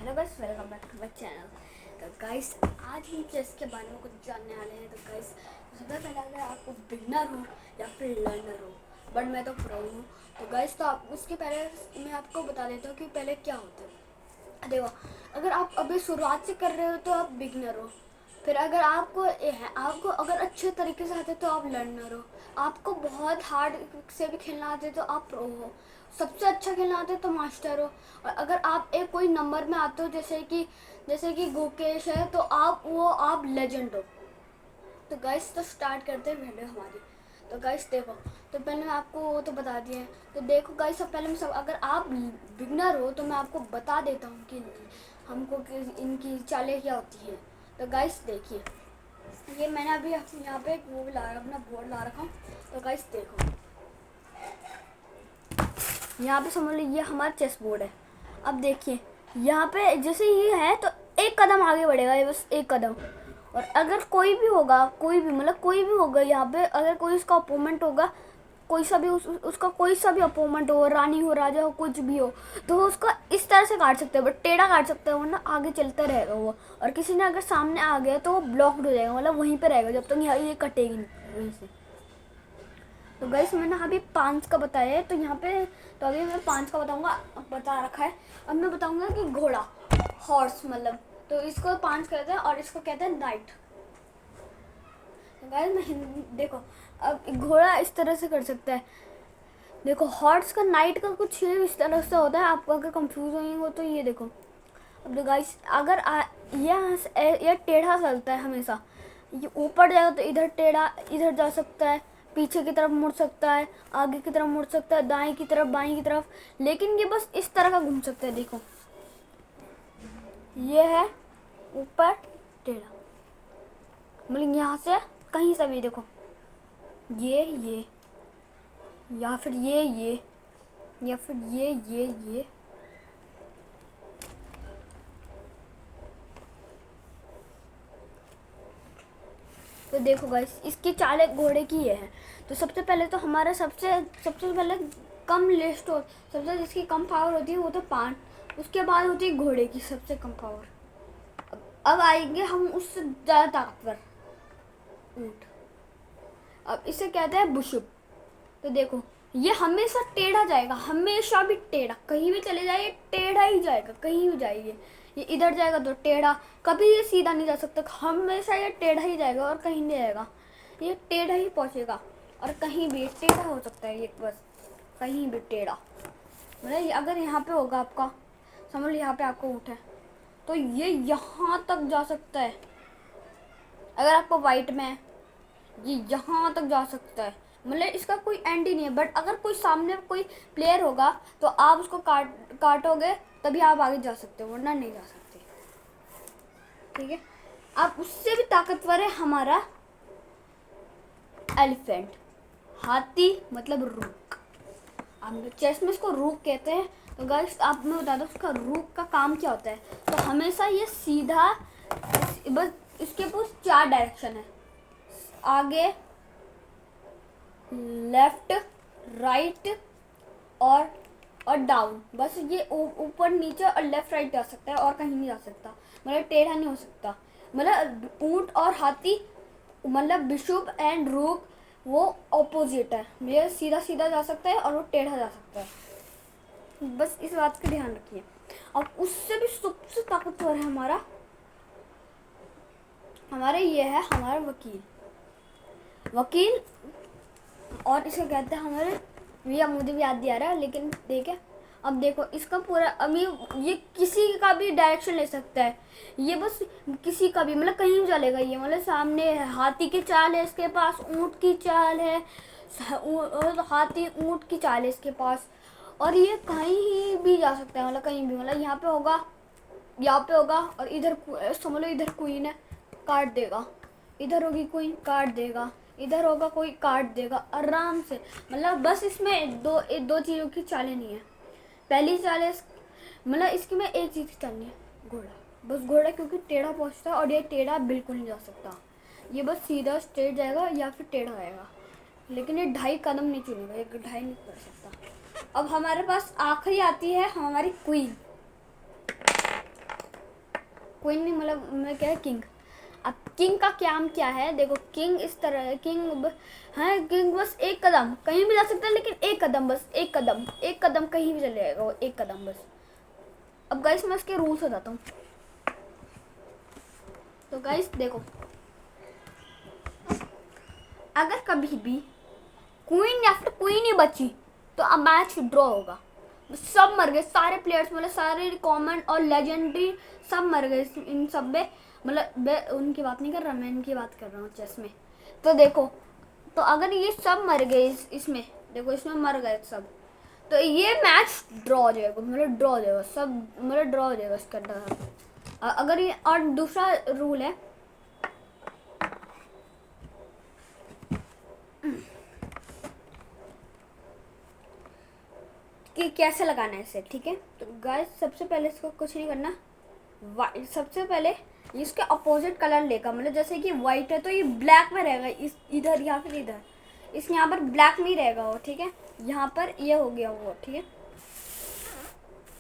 Hello guys, welcome back to my channel. तो guys आज हम चेस के बारे में कुछ जानने वाले हैं। तो गाइस सबसे पहले अगर आपको बिगनर हो या फिर लर्नर हो, बट मैं तो प्रो हूँ, तो गाइस तो आप उसके पहले मैं आपको बता देता हूँ कि पहले क्या होता है। देखो, अगर आप अभी शुरुआत से कर रहे हो तो आप बिगनर हो। फिर अगर आपको अगर अच्छे तरीके से आते तो आप लर्नर हो। आपको बहुत हार्ड से भी खेलना आते तो आप प्रो हो। सबसे अच्छा खेलना आते तो मास्टर हो। और अगर आप एक कोई नंबर में आते हो, जैसे कि गुकेश है, तो आप लेजेंड हो। तो गाइस तो स्टार्ट करते हैं वीडियो हमारी। तो गाइस देखो, तो पहले मैं आपको वो तो बता दिया है। तो देखो गाइस, सब पहले मैं सब अगर आप बिगनर हो तो मैं आपको बता देता हूँ कि इनकी चालें क्या होती हैं। तो गाइस देखिए, ये मैंने अभी यहाँ पे एक वो भी अपना बोर्ड ला रखा हूँ। तो गाइस देखो, यहाँ पे समझ लो ये हमारा चेस बोर्ड है। अब देखिए यहाँ पे जैसे ये है तो एक कदम आगे बढ़ेगा, ये बस एक कदम। और अगर कोई भी होगा, कोई भी होगा यहाँ पे, अगर कोई उसका अपोनेंट होगा, कोई सा भी उसका कोई सा भी अपोनेंट हो, रानी हो, राजा हो, कुछ भी हो, तो वो उसका इस तरह से काट सकते हैं, बट टेढ़ा काट सकते हैं, वरना आगे चलता रहेगा वो। और किसी ने अगर सामने आ गया तो वो ब्लॉक्ड हो जाएगा, मतलब वहीं पे रहेगा जब तक ये कटेगी नहीं वहीं से। तो गाइस मैंने अभी 5 का बताया है, तो यहाँ पे तो अभी मैं 5 का बता रखा है। अब मैं बताऊंगा कि घोड़ा, हॉर्स, मतलब तो इसको 5 कहते हैं और इसको कहते हैं नाइट। तो गाइस मैं देखो, अब घोड़ा इस तरह से कर सकता है। देखो हॉर्स का, नाइट का कुछ इस तरह से होता है। आपको अगर कंफ्यूज नहीं हो तो ये देखो। अब गाइस अगर ये टेढ़ा चलता है हमेशा, ये ऊपर जाएगा तो इधर टेढ़ा, इधर जा सकता है, पीछे की तरफ मुड़ सकता है, आगे की तरफ मुड़ सकता है, दाएं की तरफ, बाएं की तरफ, लेकिन ये बस इस तरह का घूम सकता है। देखो ये है ऊपर टेढ़ा, मतलब यहाँ से कहीं से भी देखो, ये या फिर ये या फिर ये। तो देखो गाइस, इसकी चालें घोड़े की ये है। तो सबसे पहले तो हमारा सबसे पहले कम लिस्ट हो, सबसे जिसकी कम पावर होती है वो तो 5। उसके बाद होती है घोड़े की सबसे कम पावर। अब आएंगे हम उससे ज़्यादा ताकतवर, ऊँट। अब इसे कहते हैं बुशुप। तो देखो ये हमेशा टेढ़ा जाएगा, हमेशा भी टेढ़ा, कहीं भी चले जाए टेढ़ा ही जाएगा, कहीं भी जाइए। ये इधर जाएगा तो टेढ़ा, कभी ये सीधा नहीं जा सकता, हमेशा ये टेढ़ा ही जाएगा और कहीं नहीं जाएगा। ये टेढ़ा ही पहुंचेगा और कहीं भी टेढ़ा हो सकता है ये, बस कहीं भी टेढ़ा। मतलब अगर यहाँ पे होगा आपका, समझ लो यहाँ पे आपको ऊँट है, तो ये यहाँ तक जा सकता है। अगर आपको वाइट में है, ये यहाँ तक जा सकता है, मतलब इसका कोई एंड ही नहीं है। बट अगर कोई सामने कोई प्लेयर होगा तो आप उसको काटोगे तभी आप आगे जा सकते हो, वरना नहीं जा सकते। ठीक है, अब उससे भी ताकतवर है हमारा एलिफेंट, हाथी, मतलब रूक। हम चेस में इसको रूक कहते हैं। तो गाइस आप मैं बता दूं उसका रूक का काम क्या होता है। तो हमेशा ये सीधा, बस इसके पास 4 डायरेक्शन है, आगे, लेफ्ट, राइट और डाउन। बस ये ऊपर नीचे और लेफ्ट राइट जा सकता है और कहीं नहीं जा सकता, मतलब टेढ़ा नहीं हो सकता। मतलब ऊंट और हाथी, मतलब बिशप एंड रूक, वो ऑपोजिट है। ये सीधा सीधा जा सकता है और वो टेढ़ा जा सकता है, बस इस बात का ध्यान रखिए। अब उससे भी सबसे ताकतवर है हमारे ये है हमारा वकील, और इसे कहते हैं हमारे, भैया मुझे भी याद नहीं आ रहा है, लेकिन देखे। अब देखो इसका पूरा, अभी ये किसी का भी डायरेक्शन ले सकता है, ये बस किसी का भी, मतलब कहीं भी चलेगा ये। मतलब सामने हाथी की चाल है इसके पास, ऊँट की चाल है, हाथी ऊँट की चाल है इसके पास, और ये कहीं भी जा सकता है, मतलब कहीं भी। मतलब यहाँ पे होगा और इधर समझ लो इधर क्वीन है, काट देगा, इधर होगी क्वीन, काट देगा, इधर होगा कोई, काट देगा आराम से। मतलब बस इसमें दो चीज़ों की चालें नहीं है। पहली चाल है, मतलब इसकी में एक चीज़ की चाल नहीं है, घोड़ा। बस घोड़ा क्योंकि टेढ़ा पहुंचता है और ये टेढ़ा बिल्कुल नहीं जा सकता, ये बस सीधा स्ट्रेट जाएगा या फिर टेढ़ा आएगा, लेकिन ये 2.5 कदम नहीं चुनेगा, ये 2.5 नहीं कर सकता। अब हमारे पास आखिरी आती है हमारी क्वीन। क्वीन नहीं, मतलब मैं क्या है, किंग। अब किंग का काम क्या है, देखो किंग इस तरह है, किंग है, किंग बस एक कदम कहीं भी जा सकता है, लेकिन एक कदम, बस एक कदम कहीं भी चले जाएगा वो, एक कदम बस। अब गाइस मैं इसके रूल्स बताता हूँ। तो गाइस देखो, अगर कभी भी क्वीन या फिर क्वीन ही बची तो अब मैच ड्रॉ होगा। सब मर गए, सारे प्लेयर्स, मतलब सारे कॉमन और लेजेंडरी सब मर गए इन सब में। मतलब मैं उनकी बात नहीं कर रहा, मैं इनकी बात कर रहा हूँ चेस में। तो देखो, तो अगर ये सब मर गए इसमें, देखो इसमें मर गए सब, तो ये मैच ड्रॉ हो जाएगा, मतलब ड्रॉ हो जाएगा सब, मतलब ड्रॉ हो जाएगा इसके अंदर। अगर ये, और दूसरा रूल है कि कैसे लगाना है इसे, ठीक है। तो गाइस सबसे पहले इसको कुछ नहीं करना, सबसे पहले इसके अपोजिट कलर लेगा, मतलब जैसे कि वाइट है तो ये ब्लैक में रहेगा, इस इधर या फिर इधर, इस यहाँ पर ब्लैक में ही रहेगा वो, ठीक है। यहाँ पर ये हो गया वो, ठीक है।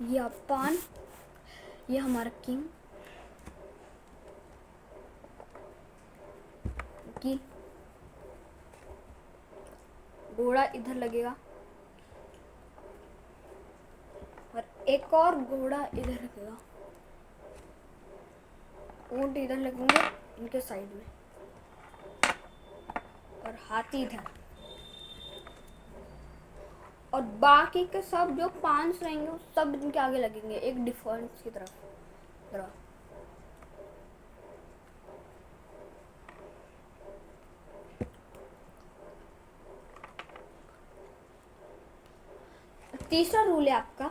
ये अपन, ये हमारा किंग की, घोड़ा इधर लगेगा और एक और घोड़ा इधर लगेगा, ऊंट इधर लगेंगे इनके साइड में, और हाथी इधर, और बाकी के सब जो 5 रहेंगे वो सब इनके आगे लगेंगे, एक डिफेंस की तरफ। तीसरा रूल है आपका,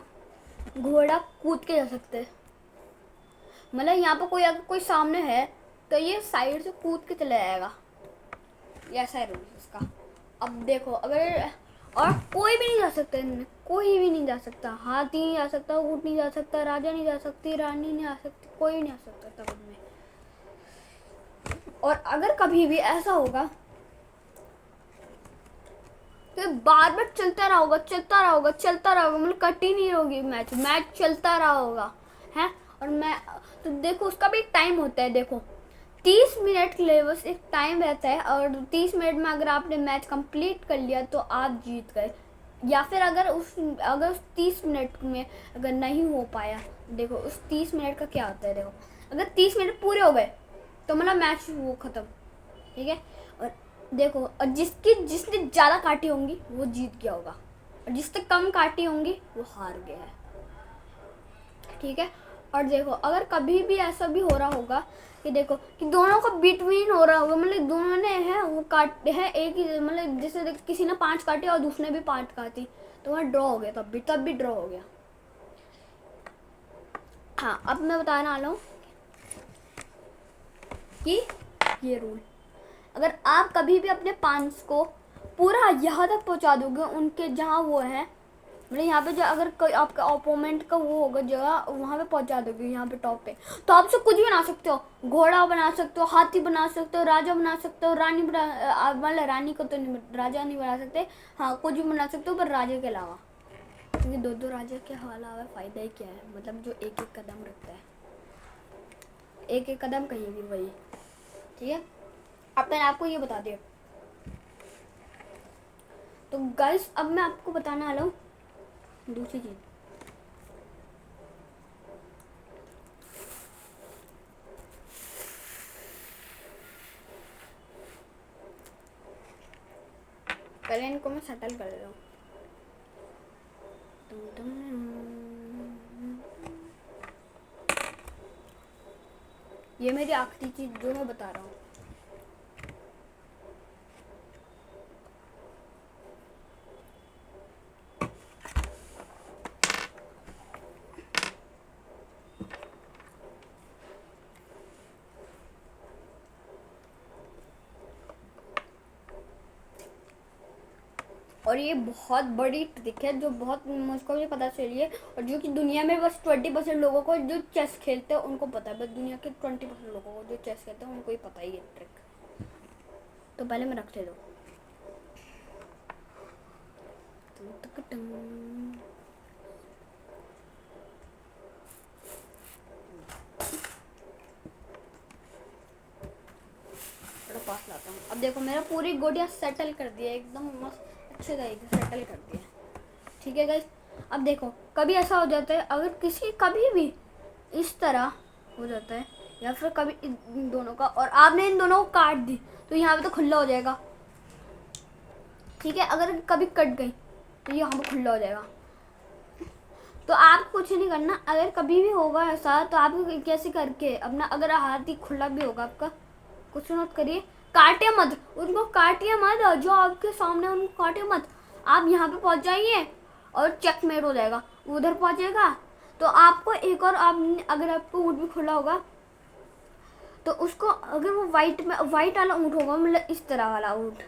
घोड़ा कूद के जा सकते हैं, मतलब यहाँ पर कोई अगर कोई सामने है तो ये साइड से कूद के चला जाएगा, ऐसा है रूल इसका। अब देखो, अगर और कोई भी नहीं जा सकता इनमें, कोई भी नहीं जा सकता, हाथी नहीं जा सकता, ऊँट नहीं जा सकता, राजा नहीं जा सकती, रानी नहीं आ सकती, कोई नहीं आ सकता तब इनमें। और अगर कभी भी ऐसा होगा तो बार बार चलता रहा होगा, मतलब कट ही नहीं होगी, मैच चलता रहा होगा, है। और मैं तो देखो उसका भी एक टाइम होता है, देखो 30 मिनट के लिए बस एक टाइम रहता है, और 30 मिनट में अगर आपने मैच कंप्लीट कर लिया तो आप जीत गए। या फिर अगर उस 30 मिनट में अगर नहीं हो पाया, देखो उस 30 मिनट का क्या होता है, देखो अगर 30 मिनट पूरे हो गए तो मतलब मैच वो ख़त्म, ठीक है। और देखो, और जिसने ज़्यादा काटी होंगी वो जीत गया होगा, और जिसने कम काटी होंगी वो हार गया है, ठीक है। और देखो अगर कभी भी ऐसा भी हो रहा होगा कि देखो कि दोनों का बिटवीन हो रहा होगा, मतलब दोनों ने है वो काटे है एक ही, मतलब जैसे किसी ने 5 काटे और दूसरे ने भी 5 काटी, तो वह ड्रॉ हो गया, तब भी ड्रॉ हो गया। हाँ, अब मैं बताने वाला हूँ कि ये रूल, अगर आप कभी भी अपने 5 को पूरा यहाँ तक पहुँचा दोगे उनके जहाँ वो है, मतलब यहाँ पे जो अगर कोई आपका ओपोनेंट का वो होगा जगह, वहाँ पे पहुँचा दोगे यहाँ पे टॉप पे, तो आप सब कुछ भी बना सकते हो, घोड़ा बना सकते हो, हाथी बना सकते हो, राजा बना सकते हो, रानी बना, मतलब रानी को तो नहीं, राजा नहीं बना सकते, हाँ कुछ भी बना सकते हो पर राजा के अलावा, क्योंकि 2-2 राजा के अलावा फ़ायदा ही क्या है, मतलब जो एक एक कदम रखता है, एक एक कदम कहीं भी वही, ठीक है। अब मैंने आपको ये बता दिया। तो गाइस अब मैं आपको बताने वाला हूँ दूसरी चीज़। पहले इनको मैं सेटल कर रहा हूँ। ये मेरी आखिरी चीज़ जो मैं बता रहा हूँ। और ये बहुत बड़ी ट्रिक है जो बहुत मुझको भी पता चली है, और जो कि दुनिया में बस 20% लोगों को जो चेस खेलते हैं उनको पता है, बस दुनिया के 20% लोगों को जो चेस खेलते हैं उनको ही पता ही है ट्रिक। तो पहले मैं रख दे दो। देखो मेरा पूरी गोटियाँ सेटल कर दिया, एकदम मस्त अच्छे तरीके से सेटल कर दिया। ठीक है गाइस, अब देखो कभी ऐसा हो जाता है, अगर किसी कभी भी इस तरह हो जाता है या फिर कभी इन दोनों का, और आपने इन दोनों को काट दी तो यहाँ पे तो खुला हो जाएगा। ठीक है, अगर कभी कट गई तो यहाँ पे खुला हो जाएगा। तो आप कुछ नहीं करना, अगर कभी भी होगा ऐसा तो आप कैसे करके अपना, अगर हाथ ही खुला भी होगा आपका, कुछ मत करिए, काटे मत उनको, काटिए मत, जो आपके सामने उनको काटे मत। आप यहाँ पे पहुँच जाइए और चेकमेट हो जाएगा, उधर पहुँचेगा तो आपको एक और, आप अगर आपको ऊँट भी खुला होगा तो उसको, अगर वो वाइट वाला ऊँट होगा, मतलब इस तरह वाला ऊँट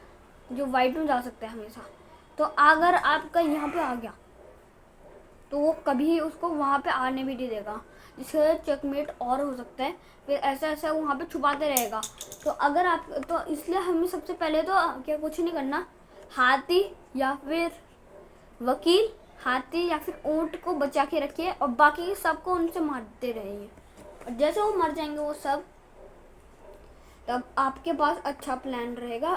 जो वाइट में जा सकता है हमेशा, तो अगर आपका यहाँ पे आ गया तो वो कभी उसको वहाँ पे आने भी नहीं देगा, जिससे चेकमेट और हो सकता है। फिर ऐसा ऐसा वहाँ पे छुपाते रहेगा। तो अगर आप, तो इसलिए हमें सबसे पहले तो क्या कुछ नहीं करना, हाथी या फिर वकील, हाथी या फिर ऊँट को बचा के रखिए और बाकी सबको उनसे मारते रहिए, और जैसे वो मर जाएंगे वो सब, तब आपके पास अच्छा प्लान रहेगा,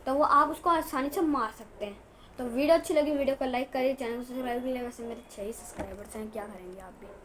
तो वो आप उसको आसानी से मार सकते हैं। तो वीडियो अच्छी लगी, वीडियो को लाइक करिए, चैनल को सब्सक्राइब करिए। वैसे मेरे 6 सब्सक्राइबर्स हैं, क्या करेंगे आप भी।